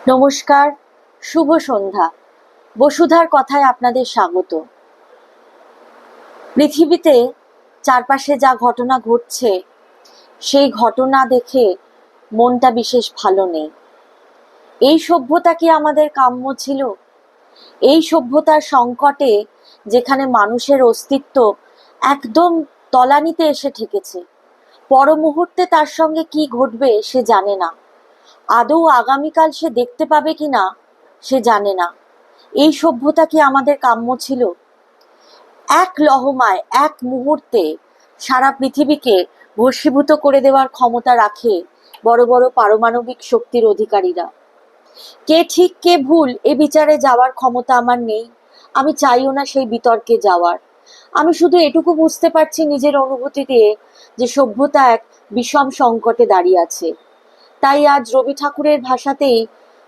নমস্কার, শুভ সন্ধ্যা। বসুধার কথায় আপনাদের স্বাগত। পৃথিবীতে চারপাশে যা ঘটনা ঘটছে সেই ঘটনা দেখে মনটা বিশেষ ভালো নেই। এই সভ্যতা কি আমাদের কাম্য ছিল? এই সভ্যতার সংকটে যেখানে মানুষের অস্তিত্ব একদম তলানিতে এসে ঠেকেছে, পর মুহূর্তে তার সঙ্গে কি ঘটবে সে জানে না। আদৌ আগামীকাল সে দেখতে পাবে কিনা সে জানে না। এই সভ্যতা কি আমাদের কাম্য ছিল? এক লহমায় এক মুহূর্তে সারা পৃথিবীকে ভস্মীভূত করে দেওয়ার ক্ষমতা রাখে বড় বড় পারমাণবিক শক্তির অধিকারীরা। কে ঠিক কে ভুল এ বিচারে যাওয়ার ক্ষমতা আমার নেই, আমি চাইও না সেই বিতর্কে যাওয়ার। আমি শুধু এটুকু বুঝতে পারছি নিজের অনুভূতি দিয়ে যে সভ্যতা এক বিষম সংকটে দাঁড়িয়ে আছে। তাই আজ রবি ঠাকুরের ভাষাতেই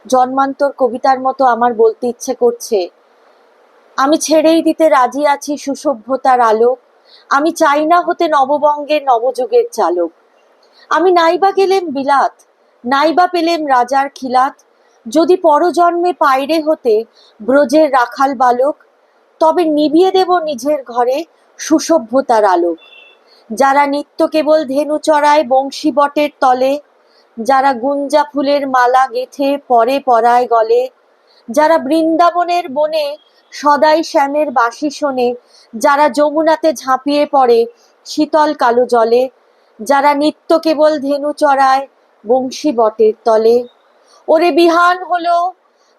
জন্মান্তর কবিতার মতো আমার বলতে ইচ্ছে করছে, আমি ছেড়েই দিতে রাজি আছি সুসভ্যতার আলোক, আমি চাই না হতে নববঙ্গের নবযুগের চালক। আমি নাইবা গেলেম বিলাত, নাইবা পেলেম রাজার খিলাত, যদি পরজন্মে পাইরে হতে ব্রজের রাখাল বালক, তবে নিবিয়ে দেব নিজের ঘরে সুসভ্যতার আলোক। যারা নিত্য কেবল ধেনু চড়ায় বংশী বটের তলে, যারা গুঞ্জা ফুলের মালা গেথে পরে পরায় গলে, যারা বৃন্দাবনের বনে সদাই শ্যামের বাঁশি শোনে, যারা যমুনাতে ঝাঁপিয়ে পড়ে শীতল কালো জলে, যারা নিত্য কেবল ধেনু চড়ায় বংশী বটের তলে। ওরে বিহান হলো,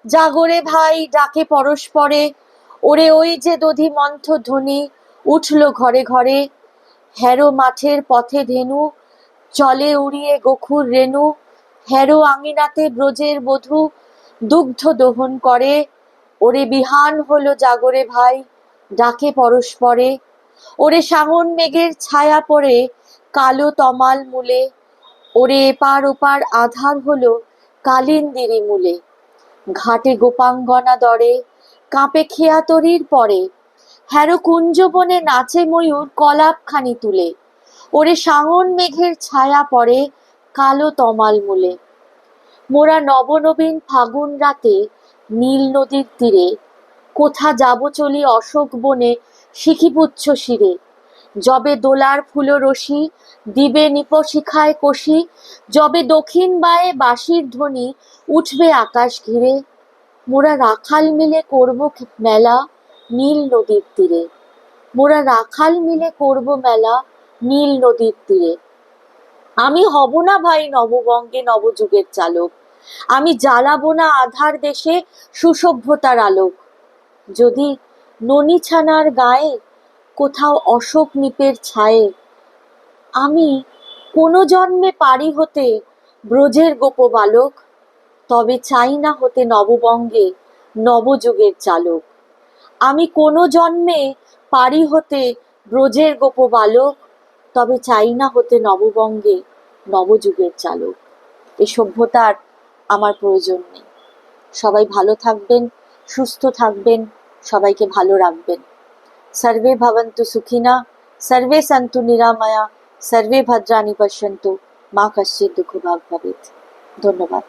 জাগরে ভাই ডাকে পরস্পরে, ওরে ওই যে দধি মন্থ ধ্বনি উঠল ঘরে ঘরে। হেরো মাঠের পথে ধেনু চলে উড়িয়ে গোখুর রেণু, হেরো আঙিনাতে ব্রজের বধূ দুগ্ধ দহন করে। ওরে বিহান হলো জাগরে ভাই ডাকে পরস্পরে, ওরে সাঙন মেঘের ছায়া পড়ে কালো তমাল মূলে, ওরে এপার ওপার আধার হলো কালিন্দিরি মূলে। ঘাটে গোপাঙ্গনা দরে কাঁপে খেয়াতরির পরে, হ্যারো কুঞ্জবনে নাচে ময়ূর কলাপ খানি তুলে, ওরে সাঙন মেঘের ছায়া পড়ে কালো তমাল মূলে। মোরা নবনবীন ফাগুন রাতে নীল নদীর তীরে, কোথা যাব চলি অশোক বনে শিখিপুচ্ছ শিরে, যবে দোলার ফুলো রশি দিবে নিপশিখায় কষি, যবে দক্ষিণ বায়ে বাঁশির ধ্বনি উঠবে আকাশ ঘিরে। মোরা রাখাল মিলে করব মেলা নীল নদীর তীরে, মোরা রাখাল মিলে করব মেলা নীল নদীর তীরে। আমি হব না ভাই নববঙ্গে নবযুগের চালক, আমি জ্বালাবো না আধার দেশে সুসভ্যতার আলোক। যদি ননি ছানার গায়ে কোথাও অশোক নিপের ছায়ে, আমি কোনো জন্মে পারি হতে ব্রজের গোপ বালক, তবে চাই না হতে নববঙ্গে নবযুগের চালক। আমি কোনো জন্মে পারি হতে ব্রজের গোপ বালক, তবে চাই না হতে নববঙ্গে নবযুগের চালক। এই সভ্যতার আমার প্রয়োজন নেই। সবাই ভালো থাকবেন, সুস্থ থাকবেন, সবাইকে ভালো রাখবেন। সর্বে ভবন্তু সুখিনা, সর্বে সন্তু নিরাময়া, সর্বে ভদ্রাণি পশ্যন্তু, মা কশ্চিৎ দুঃখভাগ ভবেৎ। ধন্যবাদ।